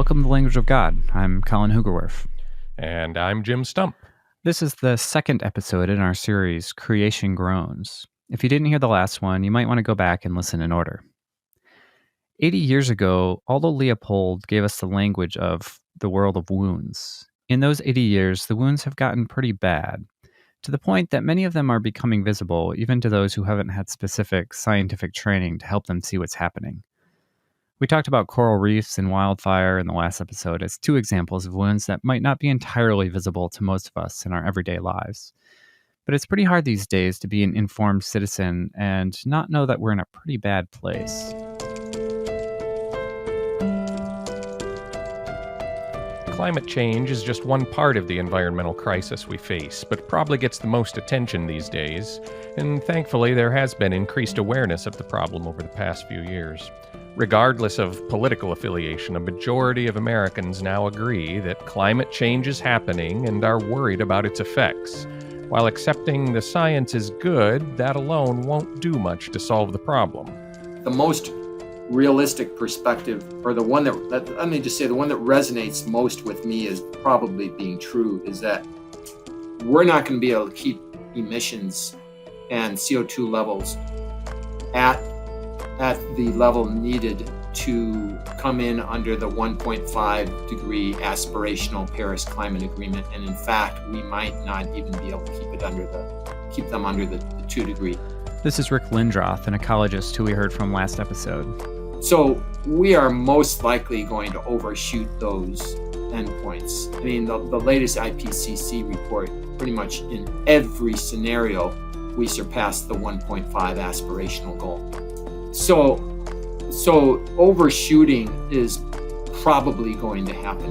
Welcome to the Language of God. I'm Colin Hoogerwerf. And I'm Jim Stump. This is the second episode in our series, Creation Groans. If you didn't hear the last one, you might want to go back and listen in order. 80 years ago, Aldo Leopold gave us the language of the world of wounds. In those 80 years, the wounds have gotten pretty bad, to the point that many of them are becoming visible, even to those who haven't had specific scientific training to help them see what's happening. We talked about coral reefs and wildfire in the last episode as two examples of wounds that might not be entirely visible to most of us in our everyday lives. But it's pretty hard these days to be an informed citizen and not know that we're in a pretty bad place. Climate change is just one part of the environmental crisis we face, but probably gets the most attention these days. And thankfully, there has been increased awareness of the problem over the past few years. Regardless of political affiliation, a majority of Americans now agree that climate change is happening and are worried about its effects. While accepting the science is good, that alone won't do much to solve the problem. The most realistic perspective, or the one that let me just say, the one that resonates most with me as probably being true, is that we're not going to be able to keep emissions and CO2 levels at the level needed to come in under the 1.5 degree aspirational Paris Climate Agreement, and in fact, we might not even be able to keep them under the 2 degree. This is Rick Lindroth, an ecologist who we heard from last episode. So we are most likely going to overshoot those endpoints. I mean, the latest IPCC report, pretty much in every scenario, we surpassed the 1.5 aspirational goal. So overshooting is probably going to happen.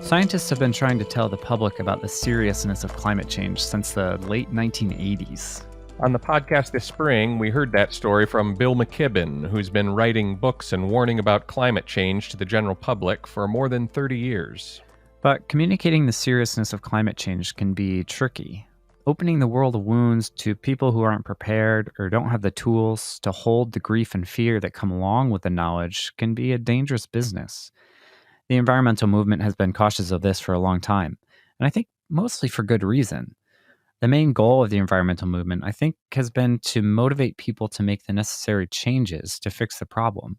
Scientists have been trying to tell the public about the seriousness of climate change since the late 1980s. On the podcast this spring, we heard that story from Bill McKibben, who's been writing books and warning about climate change to the general public for more than 30 years. But communicating the seriousness of climate change can be tricky. Opening the world of wounds to people who aren't prepared or don't have the tools to hold the grief and fear that come along with the knowledge can be a dangerous business. The environmental movement has been cautious of this for a long time, and I think mostly for good reason. The main goal of the environmental movement, I think, has been to motivate people to make the necessary changes to fix the problem.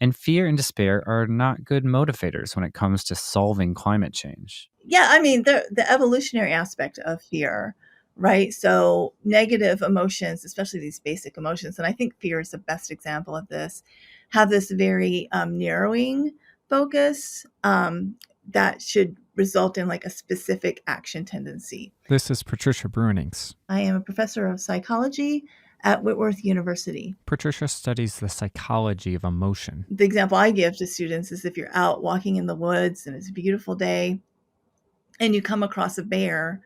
And fear and despair are not good motivators when it comes to solving climate change. Yeah, I mean, the evolutionary aspect of fear, right? So negative emotions, especially these basic emotions, and I think fear is the best example of this, have this very narrowing focus that should result in like a specific action tendency. This is Patricia Brunings. I am a professor of psychology at Whitworth University. Patricia studies the psychology of emotion. The example I give to students is if you're out walking in the woods and it's a beautiful day and you come across a bear,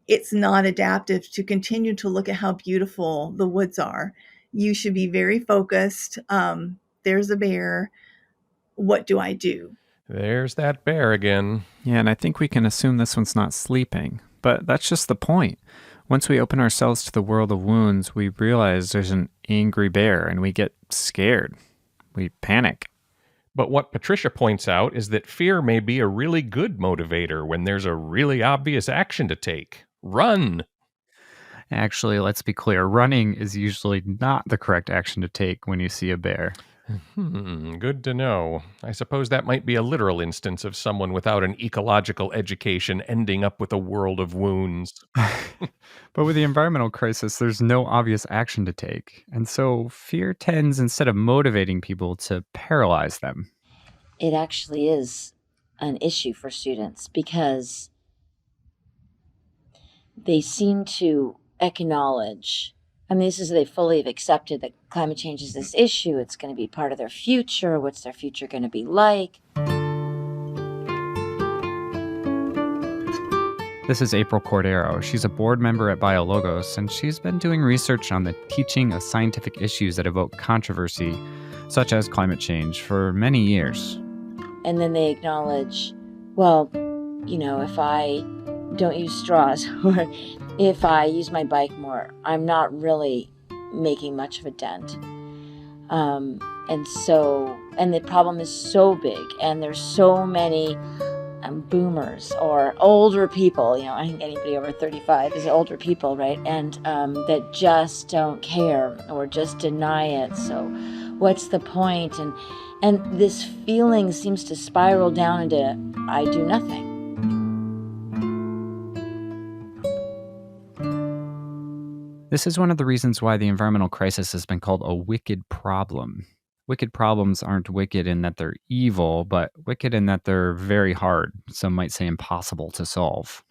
it's not adaptive to continue to look at how beautiful the woods are. You should be very focused. There's a bear. What do I do? There's that bear again. Yeah, and I think we can assume this one's not sleeping. But that's just the point. Once we open ourselves to the world of wounds, we realize there's an angry bear and we get scared. We panic. But what Patricia points out is that fear may be a really good motivator when there's a really obvious action to take. Run! Actually, let's be clear. Running is usually not the correct action to take when you see a bear. Good to know. I suppose that might be a literal instance of someone without an ecological education ending up with a world of wounds. But with the environmental crisis, there's no obvious action to take. And so fear tends, instead of motivating people, to paralyze them. It actually is an issue for students because they seem to acknowledge, they fully have accepted that climate change is this issue. It's going to be part of their future. What's their future going to be like? This is April Cordero. She's a board member at BioLogos, and she's been doing research on the teaching of scientific issues that evoke controversy, such as climate change, for many years. And then they acknowledge, well, if I don't use straws or if I use my bike more, I'm not really making much of a dent. And the problem is so big, and there's so many boomers or older people, I think anybody over 35 is older people, right? And that just don't care or just deny it. So what's the point? And this feeling seems to spiral down into I do nothing. This is one of the reasons why the environmental crisis has been called a wicked problem. Wicked problems aren't wicked in that they're evil, but wicked in that they're very hard, some might say impossible to solve.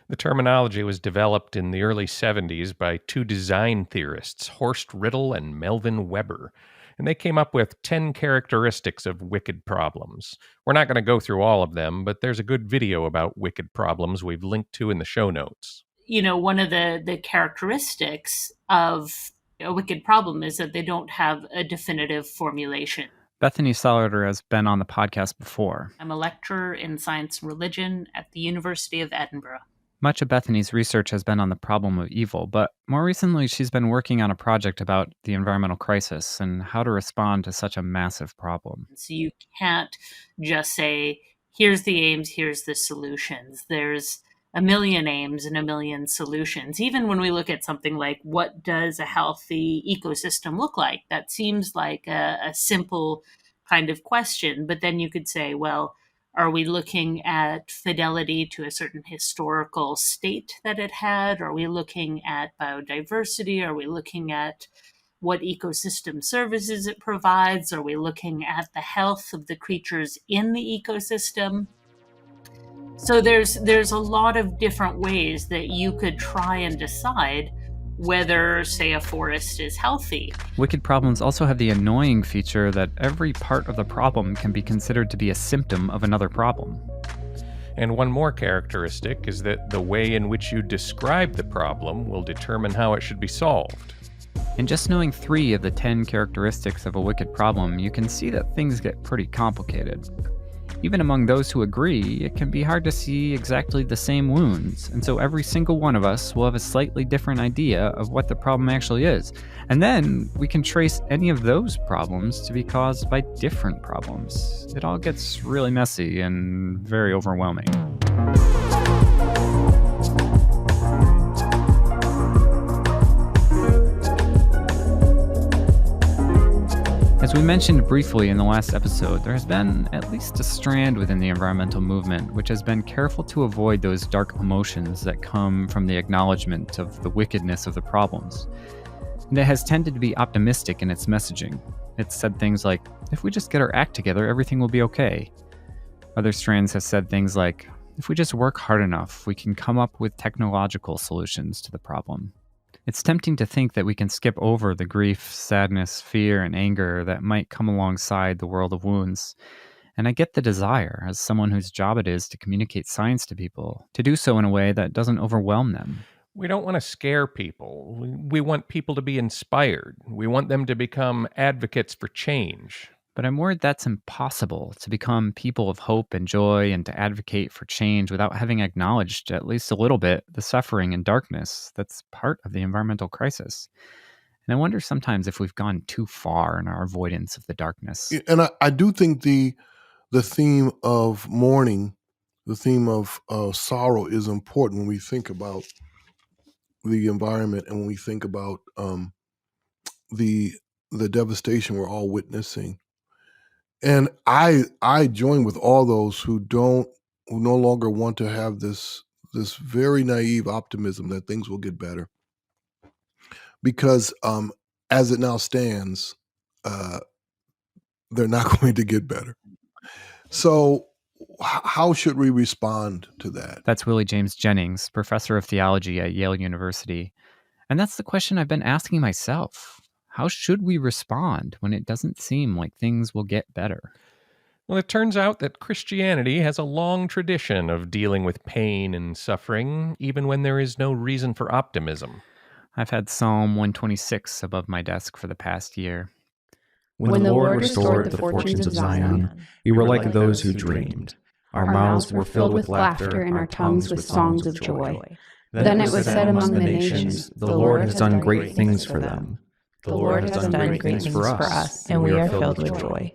The terminology was developed in the early 70s by two design theorists, Horst Riddle and Melvin Weber. And they came up with 10 characteristics of wicked problems. We're not going to go through all of them, but there's a good video about wicked problems we've linked to in the show notes. One of the characteristics of a wicked problem is that they don't have a definitive formulation. Bethany Salader has been on the podcast before. I'm a lecturer in science and religion at the University of Edinburgh. Much of Bethany's research has been on the problem of evil, but more recently she's been working on a project about the environmental crisis and how to respond to such a massive problem. So you can't just say, here's the aims, here's the solutions. There's a million aims and a million solutions. Even when we look at something like, what does a healthy ecosystem look like? That seems like a simple kind of question. But then you could say, well, are we looking at fidelity to a certain historical state that it had? Are we looking at biodiversity? Are we looking at what ecosystem services it provides? Are we looking at the health of the creatures in the ecosystem? So there's a lot of different ways that you could try and decide whether, say, a forest is healthy. Wicked problems also have the annoying feature that every part of the problem can be considered to be a symptom of another problem. And one more characteristic is that the way in which you describe the problem will determine how it should be solved. In just knowing 3 of the 10 characteristics of a wicked problem, you can see that things get pretty complicated. Even among those who agree, it can be hard to see exactly the same wounds, and so every single one of us will have a slightly different idea of what the problem actually is. And then we can trace any of those problems to be caused by different problems. It all gets really messy and very overwhelming. As we mentioned briefly in the last episode, there has been at least a strand within the environmental movement which has been careful to avoid those dark emotions that come from the acknowledgement of the wickedness of the problems. And it has tended to be optimistic in its messaging. It's said things like, if we just get our act together, everything will be okay. Other strands have said things like, if we just work hard enough, we can come up with technological solutions to the problem. It's tempting to think that we can skip over the grief, sadness, fear, and anger that might come alongside the world of wounds. And I get the desire, as someone whose job it is to communicate science to people, to do so in a way that doesn't overwhelm them. We don't want to scare people. We want people to be inspired. We want them to become advocates for change. But I'm worried that's impossible, to become people of hope and joy and to advocate for change without having acknowledged, at least a little bit, the suffering and darkness that's part of the environmental crisis. And I wonder sometimes if we've gone too far in our avoidance of the darkness. And I do think the theme of mourning, the theme of sorrow is important when we think about the environment and when we think about the devastation we're all witnessing. And I join with all those who no longer want to have this very naive optimism that things will get better. Because as it now stands, they're not going to get better. So how should we respond to that? That's Willie James Jennings, professor of theology at Yale University. And that's the question I've been asking myself. How should we respond when it doesn't seem like things will get better? Well, it turns out that Christianity has a long tradition of dealing with pain and suffering, even when there is no reason for optimism. I've had Psalm 126 above my desk for the past year. When the Lord restored the fortunes of Zion, we were like those who dreamed. Our mouths were filled with laughter and our tongues with songs of joy. Then it was said among the nations, the Lord has done great things for them. The Lord has done great things for us, and we are filled with joy.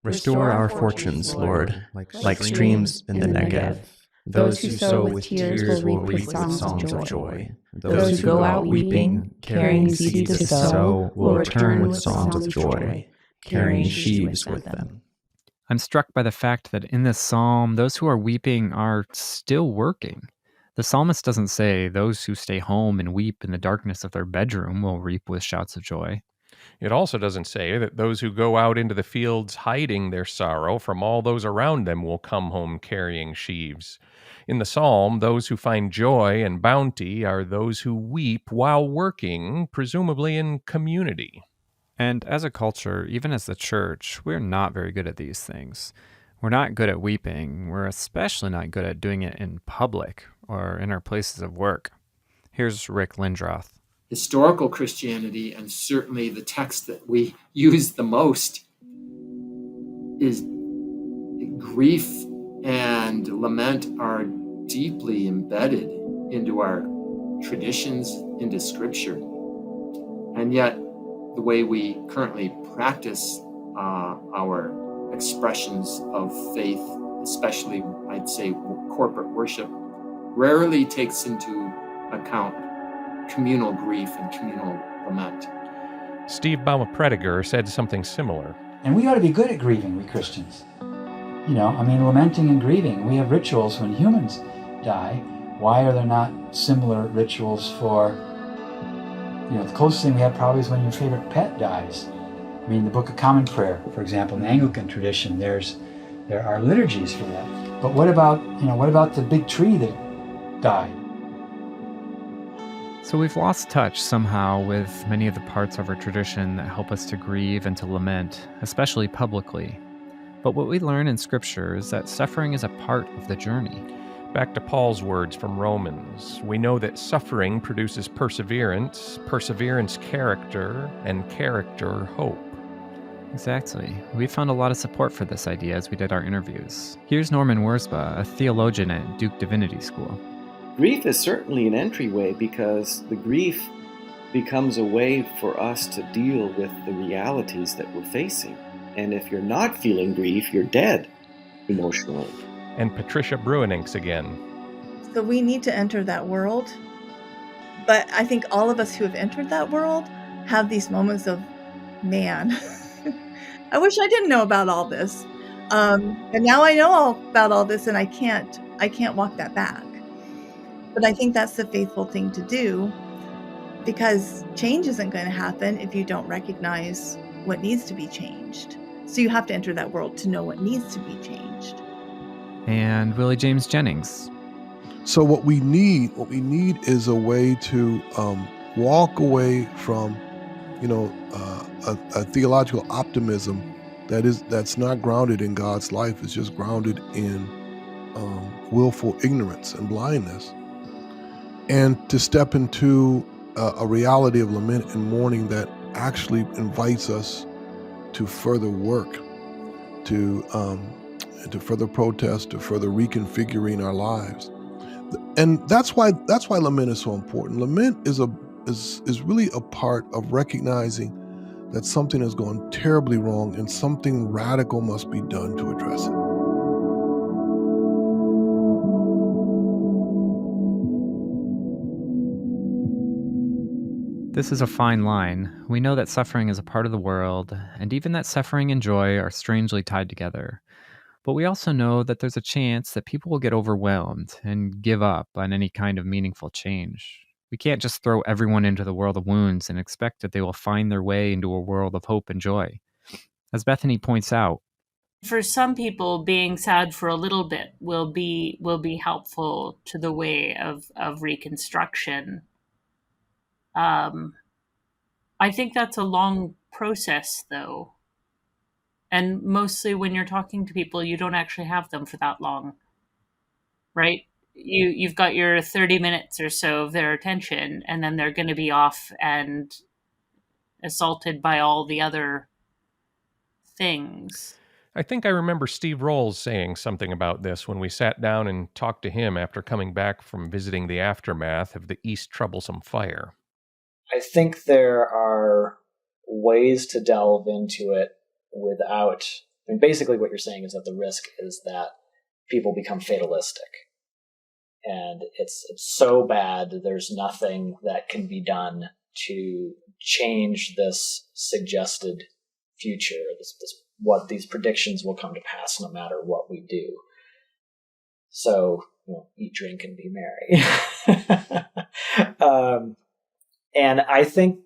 Restore our fortunes, Lord, like streams in the Negev. Those who sow with tears will reap with songs of joy. Those who go out weeping, carrying seeds to sow, will return with songs of joy, carrying sheaves with them. I'm struck by the fact that in this psalm, those who are weeping are still working. The psalmist doesn't say those who stay home and weep in the darkness of their bedroom will reap with shouts of joy. It also doesn't say that those who go out into the fields hiding their sorrow from all those around them will come home carrying sheaves. In the psalm, those who find joy and bounty are those who weep while working, presumably in community. And as a culture, even as the church, we're not very good at these things. We're not good at weeping. We're especially not good at doing it in public or in our places of work. Here's Rick Lindroth. Historical Christianity, and certainly the text that we use the most, is grief and lament are deeply embedded into our traditions, into Scripture. And yet, the way we currently practice our expressions of faith, especially, I'd say, corporate worship, rarely takes into account communal grief and communal lament. Steve Bauma-Prediger said something similar. And we ought to be good at grieving, we Christians. Lamenting and grieving. We have rituals when humans die. Why are there not similar rituals for, the closest thing we have probably is when your favorite pet dies. The Book of Common Prayer, for example, in the Anglican tradition, there are liturgies for that. But what about the big tree that died? So we've lost touch somehow with many of the parts of our tradition that help us to grieve and to lament, especially publicly. But what we learn in Scripture is that suffering is a part of the journey. Back to Paul's words from Romans, we know that suffering produces perseverance, perseverance character, and character hope. Exactly. We found a lot of support for this idea as we did our interviews. Here's Norman Wurzba, a theologian at Duke Divinity School. Grief is certainly an entryway because the grief becomes a way for us to deal with the realities that we're facing. And if you're not feeling grief, you're dead emotionally. And Patricia Bruininks again. So we need to enter that world. But I think all of us who have entered that world have these moments of, man, I wish I didn't know about all this. And now I know all about all this, and I can't walk that back. But I think that's the faithful thing to do, because change isn't going to happen if you don't recognize what needs to be changed. So you have to enter that world to know what needs to be changed. And Willie James Jennings. So what we need is a way to walk away from, a theological optimism that's not grounded in God's life. It's just grounded in willful ignorance and blindness. And to step into a reality of lament and mourning that actually invites us to further work, to further protest, to further reconfiguring our lives. And that's why lament is so important. Lament is really a part of recognizing that something has gone terribly wrong and something radical must be done to address it. This is a fine line. We know that suffering is a part of the world, and even that suffering and joy are strangely tied together. But we also know that there's a chance that people will get overwhelmed and give up on any kind of meaningful change. We can't just throw everyone into the world of wounds and expect that they will find their way into a world of hope and joy. As Bethany points out, for some people, being sad for a little bit will be helpful to the way of reconstruction. I think that's a long process, though. And mostly when you're talking to people, you don't actually have them for that long, right? You've got your 30 minutes or so of their attention, and then they're going to be off and assaulted by all the other things. I think I remember Steve Rolls saying something about this when we sat down and talked to him after coming back from visiting the aftermath of the East Troublesome Fire. I think there are ways to delve into it without, I mean, basically what you're saying is that the risk is that people become fatalistic. And it's so bad that there's nothing that can be done to change this suggested future, this what these predictions will come to pass no matter what we do. So, eat, drink, and be merry. And I think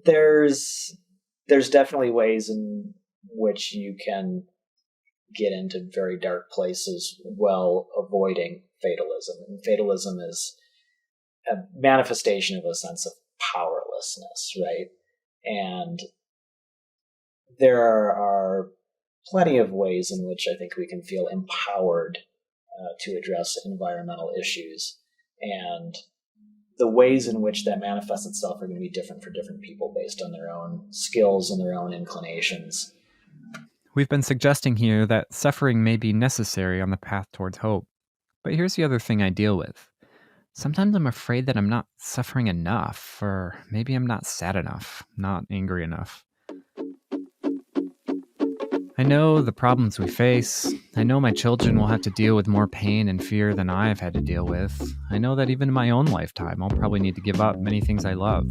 there's definitely ways in which you can get into very dark places while avoiding fatalism. And fatalism is a manifestation of a sense of powerlessness, right? And there are plenty of ways in which I think we can feel empowered to address environmental issues. And the ways in which that manifests itself are going to be different for different people based on their own skills and their own inclinations. We've been suggesting here that suffering may be necessary on the path towards hope. But here's the other thing I deal with. Sometimes I'm afraid that I'm not suffering enough, or maybe I'm not sad enough, not angry enough. I know the problems we face. I know my children will have to deal with more pain and fear than I've had to deal with. I know that even in my own lifetime, I'll probably need to give up many things I love.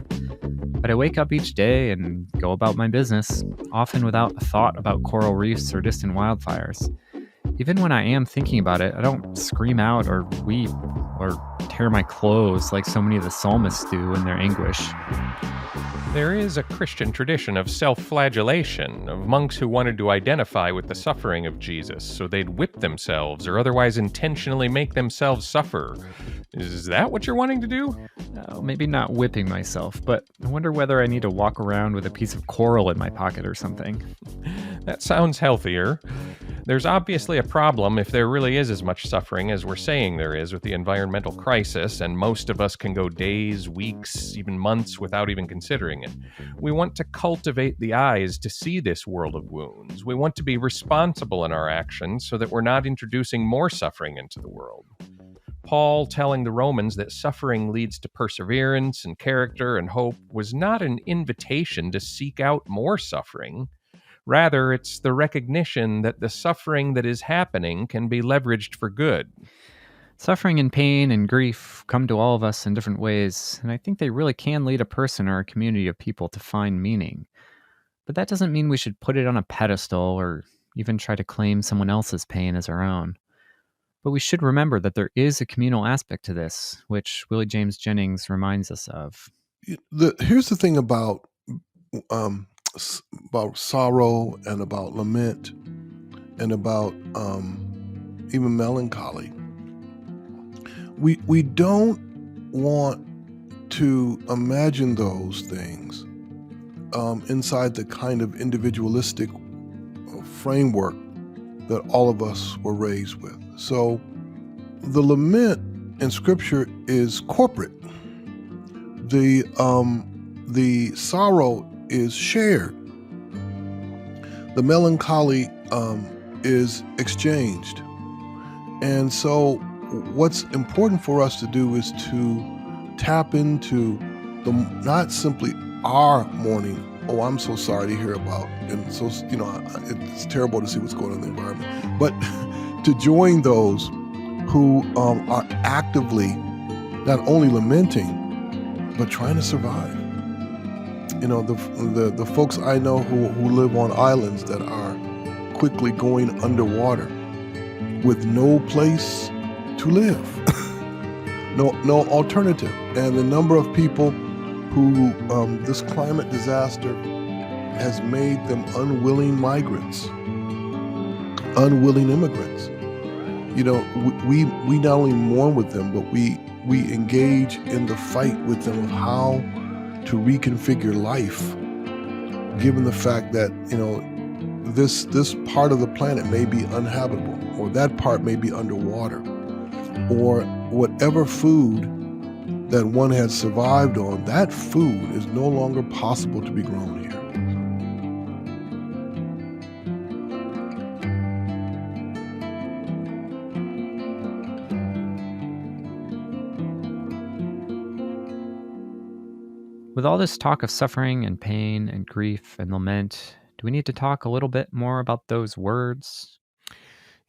But I wake up each day and go about my business, often without a thought about coral reefs or distant wildfires. Even when I am thinking about it, I don't scream out or weep or tear my clothes like so many of the psalmists do in their anguish. There is a Christian tradition of self-flagellation, of monks who wanted to identify with the suffering of Jesus, so they'd whip themselves or otherwise intentionally make themselves suffer. Is that what you're wanting to do? Maybe not whipping myself, but I wonder whether I need to walk around with a piece of coral in my pocket or something. That sounds healthier. There's obviously a problem if there really is as much suffering as we're saying there is with the environmental crisis, and most of us can go days, weeks, even months without even considering it. We want to cultivate the eyes to see this world of wounds. We want to be responsible in our actions so that we're not introducing more suffering into the world. Paul telling the Romans that suffering leads to perseverance and character and hope was not an invitation to seek out more suffering. Rather, it's the recognition that the suffering that is happening can be leveraged for good. Suffering and pain and grief come to all of us in different ways, and I think they really can lead a person or a community of people to find meaning. But that doesn't mean we should put it on a pedestal or even try to claim someone else's pain as our own. But we should remember that there is a communal aspect to this, which Willie James Jennings reminds us of. Here's the thing about sorrow and about lament and about even melancholy. We don't want to imagine those things inside the kind of individualistic framework that all of us were raised with. So the lament in Scripture is corporate. The sorrow is shared. The melancholy is exchanged. And so what's important for us to do is to tap into not simply our mourning. Oh, I'm so sorry to hear about, and so, it's terrible to see what's going on in the environment, but to join those who are actively not only lamenting, but trying to survive. The folks I know who live on islands that are quickly going underwater with no place to live, no alternative. And the number of people who this climate disaster has made them unwilling migrants, unwilling immigrants. We not only mourn with them, but we engage in the fight with them of how to reconfigure life, given the fact that this part of the planet may be uninhabitable, or that part may be underwater, or whatever food that one had survived on, that food is no longer possible to be grown here. With all this talk of suffering and pain and grief and lament, do we need to talk a little bit more about those words?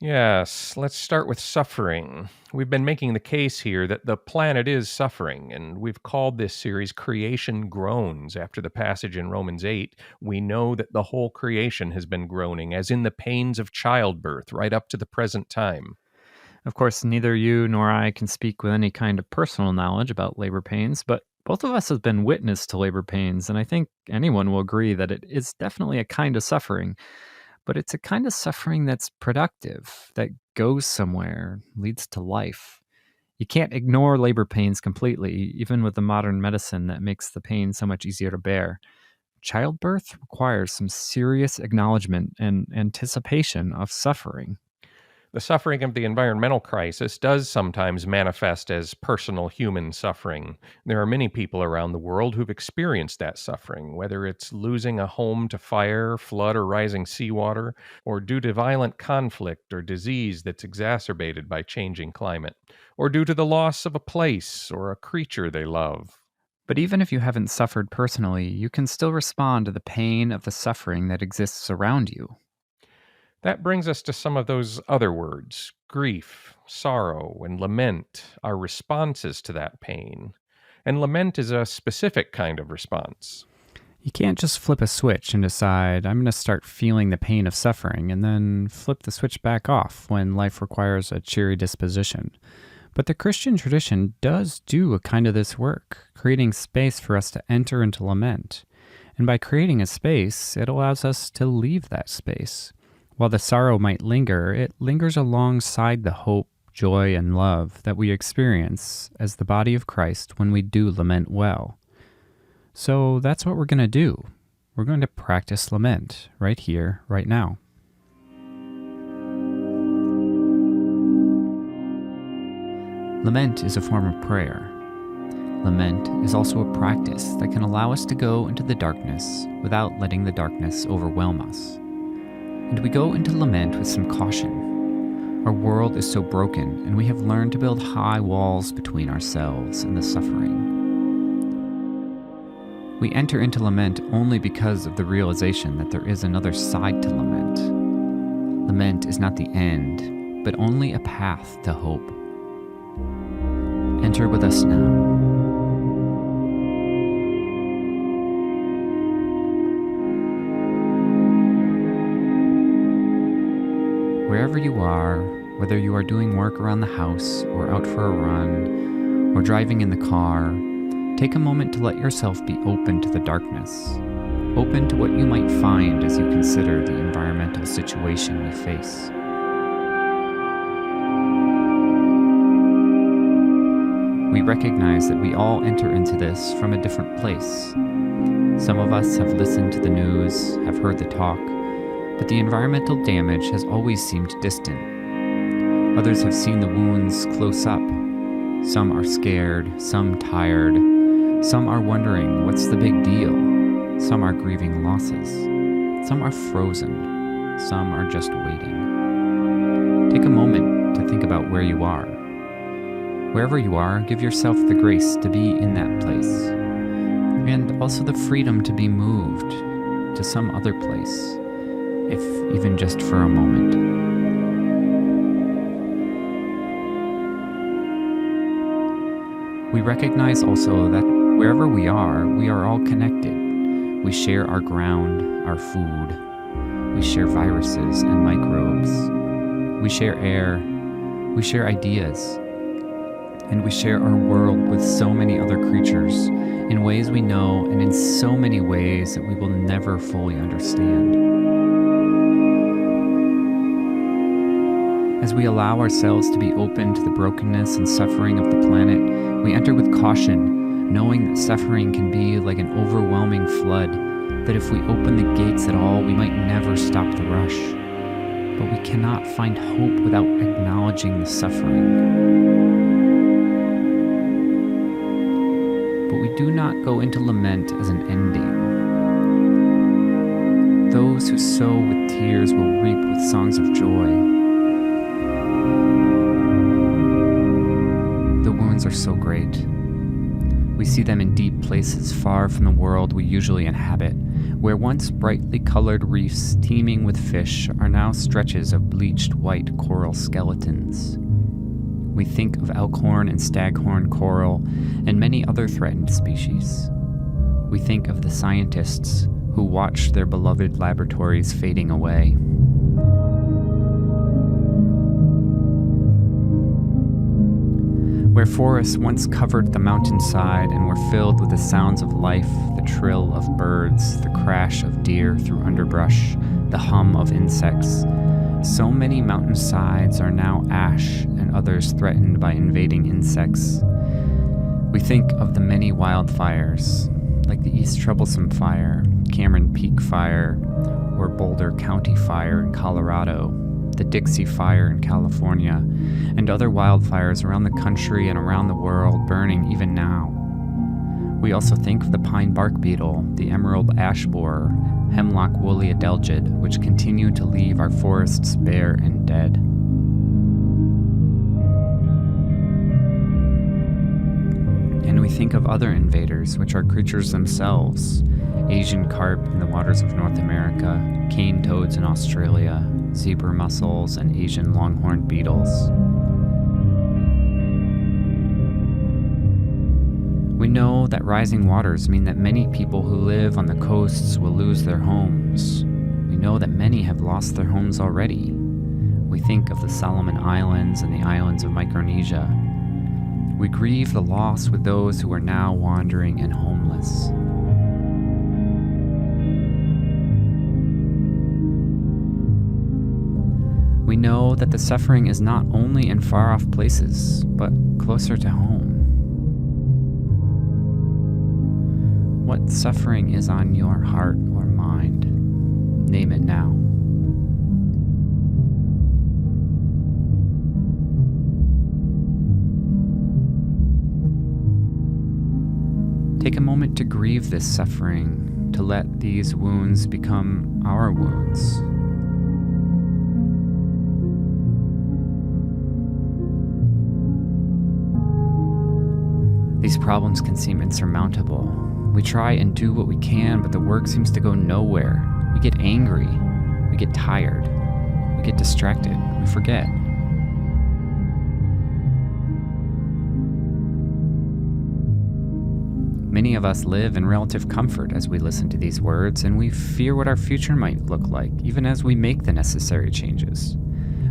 Yes, let's start with suffering. We've been making the case here that the planet is suffering, and we've called this series Creation Groans after the passage in Romans 8. We know that the whole creation has been groaning, as in the pains of childbirth, right up to the present time. Of course, neither you nor I can speak with any kind of personal knowledge about labor pains, but both of us have been witness to labor pains, and I think anyone will agree that it is definitely a kind of suffering, but it's a kind of suffering that's productive, that goes somewhere, leads to life. You can't ignore labor pains completely, even with the modern medicine that makes the pain so much easier to bear. Childbirth requires some serious acknowledgement and anticipation of suffering. The suffering of the environmental crisis does sometimes manifest as personal human suffering. There are many people around the world who've experienced that suffering, whether it's losing a home to fire, flood, or rising seawater, or due to violent conflict or disease that's exacerbated by changing climate, or due to the loss of a place or a creature they love. But even if you haven't suffered personally, you can still respond to the pain of the suffering that exists around you. That brings us to some of those other words. Grief, sorrow, and lament are responses to that pain. And lament is a specific kind of response. You can't just flip a switch and decide, I'm going to start feeling the pain of suffering, and then flip the switch back off when life requires a cheery disposition. But the Christian tradition does do a kind of this work, creating space for us to enter into lament. And by creating a space, it allows us to leave that space. While the sorrow might linger, it lingers alongside the hope, joy, and love that we experience as the body of Christ when we do lament well. So that's what we're going to do. We're going to practice lament right here, right now. Lament is a form of prayer. Lament is also a practice that can allow us to go into the darkness without letting the darkness overwhelm us. And we go into lament with some caution. Our world is so broken, and we have learned to build high walls between ourselves and the suffering. We enter into lament only because of the realization that there is another side to lament. Lament is not the end, but only a path to hope. Enter with us now. Wherever you are, whether you are doing work around the house or out for a run or driving in the car, take a moment to let yourself be open to the darkness, open to what you might find as you consider the environmental situation we face. We recognize that we all enter into this from a different place. Some of us have listened to the news, have heard the talk, but the environmental damage has always seemed distant. Others have seen the wounds close up. Some are scared, some tired, some are wondering what's the big deal. Some are grieving losses. Some are frozen. Some are just waiting. Take a moment to think about where you are. Wherever you are, give yourself the grace to be in that place, and also the freedom to be moved to some other place, if even just for a moment. We recognize also that wherever we are all connected. We share our ground, our food. We share viruses and microbes. We share air. We share ideas. And we share our world with so many other creatures in ways we know and in so many ways that we will never fully understand. As we allow ourselves to be open to the brokenness and suffering of the planet, we enter with caution, knowing that suffering can be like an overwhelming flood, that if we open the gates at all, we might never stop the rush. But we cannot find hope without acknowledging the suffering. But we do not go into lament as an ending. Those who sow with tears will reap with songs of joy. The wounds are so great. We see them in deep places far from the world we usually inhabit, where once brightly colored reefs teeming with fish are now stretches of bleached white coral skeletons. We think of elkhorn and staghorn coral and many other threatened species. We think of the scientists who watched their beloved laboratories fading away. Where forests once covered the mountainside and were filled with the sounds of life, the trill of birds, the crash of deer through underbrush, the hum of insects, so many mountainsides are now ash and others threatened by invading insects. We think of the many wildfires, like the East Troublesome Fire, Cameron Peak Fire, or Boulder County Fire in Colorado, the Dixie Fire in California, and other wildfires around the country and around the world burning even now. We also think of the pine bark beetle, the emerald ash borer, hemlock woolly adelgid, which continue to leave our forests bare and dead. And we think of other invaders, which are creatures themselves, Asian carp in the waters of North America, cane toads in Australia, zebra mussels, and Asian longhorn beetles. We know that rising waters mean that many people who live on the coasts will lose their homes. We know that many have lost their homes already. We think of the Solomon Islands and the islands of Micronesia. We grieve the loss with those who are now wandering and homeless. We know that the suffering is not only in far-off places, but closer to home. What suffering is on your heart or mind? Name it now. Take a moment to grieve this suffering, to let these wounds become our wounds. These problems can seem insurmountable. We try and do what we can, but the work seems to go nowhere. We get angry. We get tired. We get distracted. We forget. Many of us live in relative comfort as we listen to these words, and we fear what our future might look like, even as we make the necessary changes.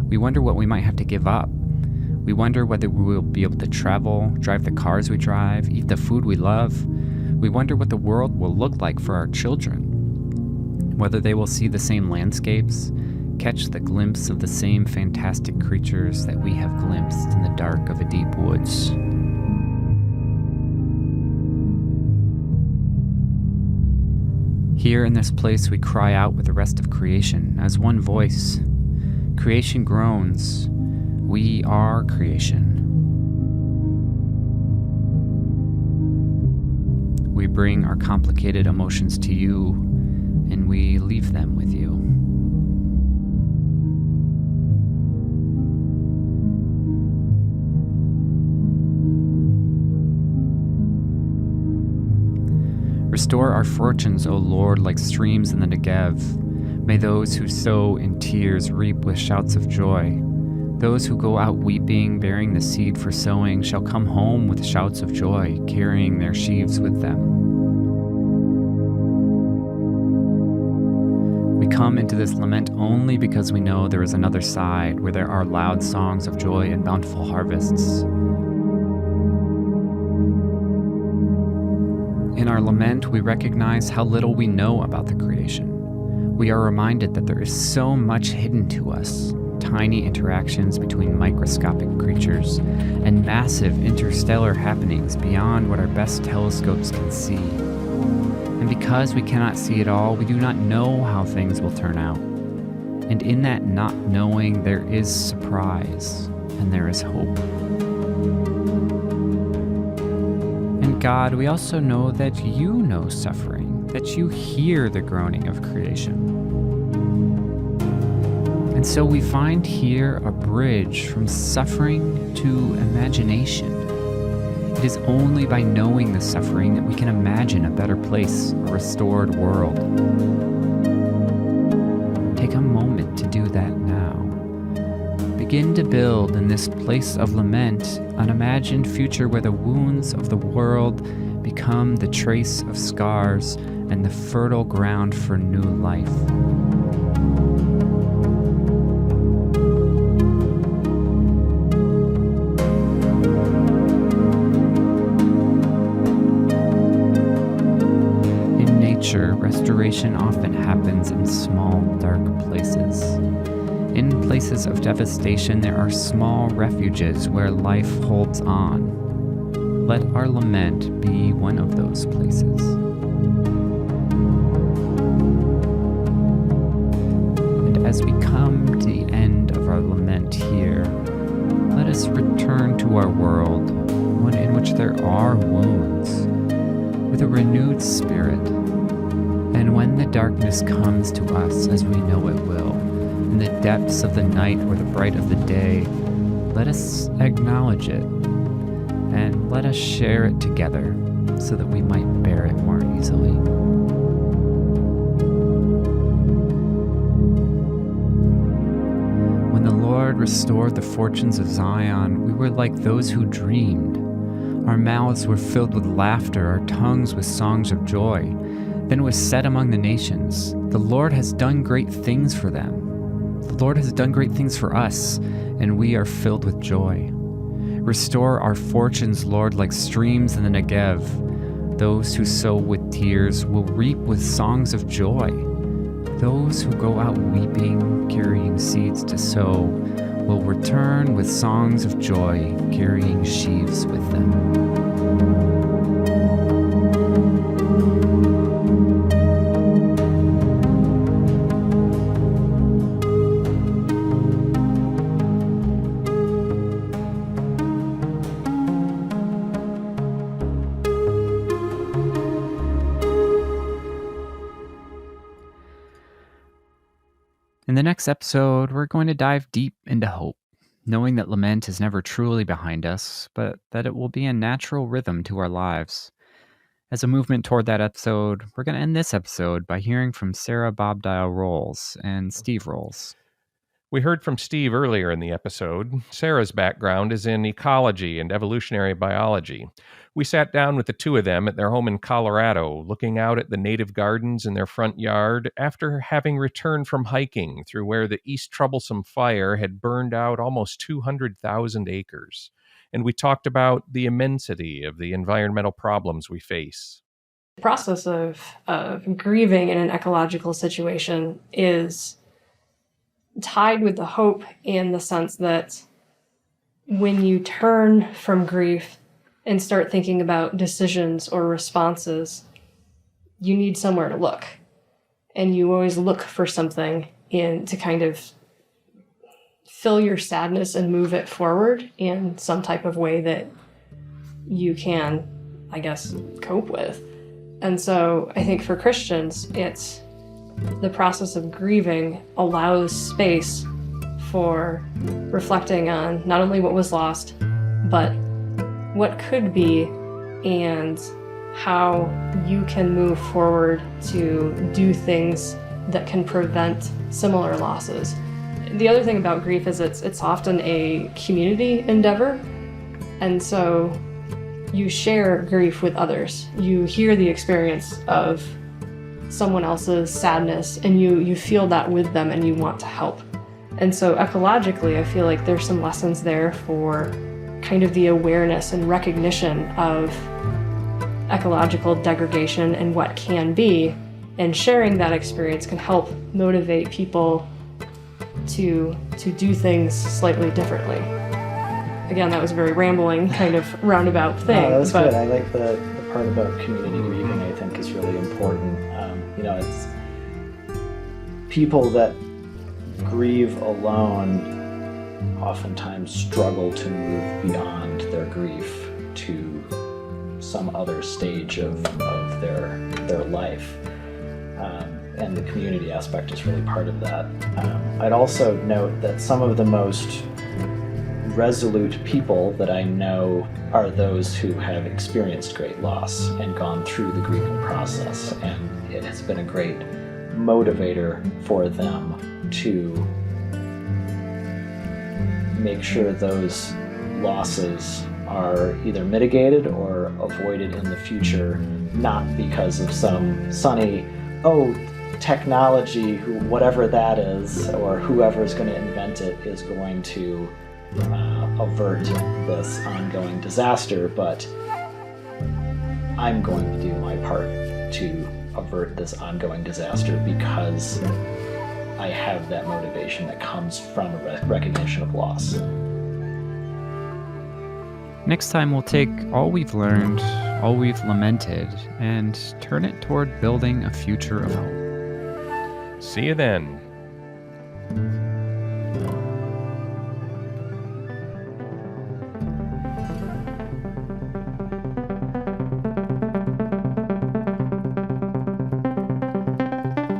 We wonder what we might have to give up. We wonder whether we will be able to travel, drive the cars we drive, eat the food we love. We wonder what the world will look like for our children, whether they will see the same landscapes, catch the glimpse of the same fantastic creatures that we have glimpsed in the dark of a deep woods. Here in this place we cry out with the rest of creation as one voice. Creation groans. We are creation. We bring our complicated emotions to you, and we leave them with you. Restore our fortunes, O Lord, like streams in the Negev. May those who sow in tears reap with shouts of joy. Those who go out weeping, bearing the seed for sowing, shall come home with shouts of joy, carrying their sheaves with them. We come into this lament only because we know there is another side where there are loud songs of joy and bountiful harvests. In our lament, we recognize how little we know about the creation. We are reminded that there is so much hidden to us. Tiny interactions between microscopic creatures and massive interstellar happenings beyond what our best telescopes can see. And because we cannot see it all, we do not know how things will turn out. And in that not knowing, there is surprise and there is hope. And God, we also know that you know suffering, that you hear the groaning of creation. And so we find here a bridge from suffering to imagination. It It is only by knowing the suffering that we can imagine a better place, a restored world. Take a moment to do that now. Begin to build in this place of lament an imagined future where the wounds of the world become the trace of scars and the fertile ground for new life. In nature, restoration often happens in small, dark places. In places of devastation, there are small refuges where life holds on. Let our lament be one of those places. And as we come to the end of our lament here, let us return to our world, one in which there are wounds, with a renewed spirit. And when the darkness comes to us, as we know it will, in the depths of the night or the bright of the day, let us acknowledge it. And let us share it together so that we might bear it more easily. When the Lord restored the fortunes of Zion, we were like those who dreamed. Our mouths were filled with laughter, our tongues with songs of joy. Then it was said among the nations, "The Lord has done great things for them. The Lord has done great things for us, and we are filled with joy." Restore our fortunes, Lord, like streams in the Negev. Those who sow with tears will reap with songs of joy. Those who go out weeping, carrying seeds to sow, will return with songs of joy, carrying sheaves with them. In the next episode, we're going to dive deep into hope, knowing that lament is never truly behind us, but that it will be a natural rhythm to our lives. As a movement toward that episode, we're going to end this episode by hearing from Sarah Bobdial Rolls and Steve Rolls. We heard from Steve earlier in the episode. Sarah's background is in ecology and evolutionary biology. We sat down with the two of them at their home in Colorado, looking out at the native gardens in their front yard after having returned from hiking through where the East Troublesome Fire had burned out almost 200,000 acres. And we talked about the immensity of the environmental problems we face. The process of grieving in an ecological situation is tied with the hope in the sense that when you turn from grief and start thinking about decisions or responses, you need somewhere to look. And you always look for something to kind of fill your sadness and move it forward in some type of way that you can, I guess, cope with. And so I think for Christians, it's the process of grieving allows space for reflecting on not only what was lost, but what could be and how you can move forward to do things that can prevent similar losses. The other thing about grief is it's often a community endeavor, and so you share grief with others. You hear the experience of someone else's sadness, and you feel that with them, and you want to help. And so ecologically, I feel like there's some lessons there for kind of the awareness and recognition of ecological degradation and what can be, and sharing that experience can help motivate people to do things slightly differently. Again, that was a very rambling kind of roundabout thing. No, that was good. I like the part about community grieving. I think is really important. It's people that grieve alone oftentimes struggle to move beyond their grief to some other stage of their life. And the community aspect is really part of that. I'd also note that some of the most resolute people that I know are those who have experienced great loss and gone through the grieving process, and it has been a great motivator for them to make sure those losses are either mitigated or avoided in the future, not because of some sunny, technology, whatever that is, or whoever is going to invent it is going to avert this ongoing disaster, but I'm going to do my part to avert this ongoing disaster because I have that motivation that comes from a recognition of loss. Next time, we'll take all we've learned, all we've lamented, and turn it toward building a future of hope. See you then.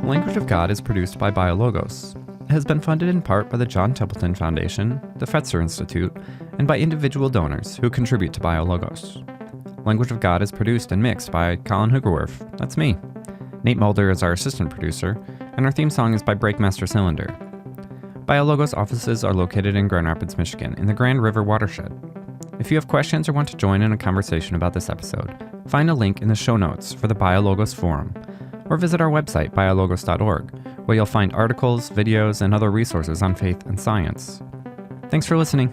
Language of God is produced by BioLogos. It has been funded in part by the John Templeton Foundation, the Fetzer Institute, and by individual donors who contribute to BioLogos. Language of God is produced and mixed by Colin Hoogerwerf, that's me. Nate Mulder is our assistant producer, and our theme song is by Breakmaster Cylinder. BioLogos offices are located in Grand Rapids, Michigan, in the Grand River watershed. If you have questions or want to join in a conversation about this episode, find a link in the show notes for the BioLogos forum, or visit our website, biologos.org, where you'll find articles, videos, and other resources on faith and science. Thanks for listening.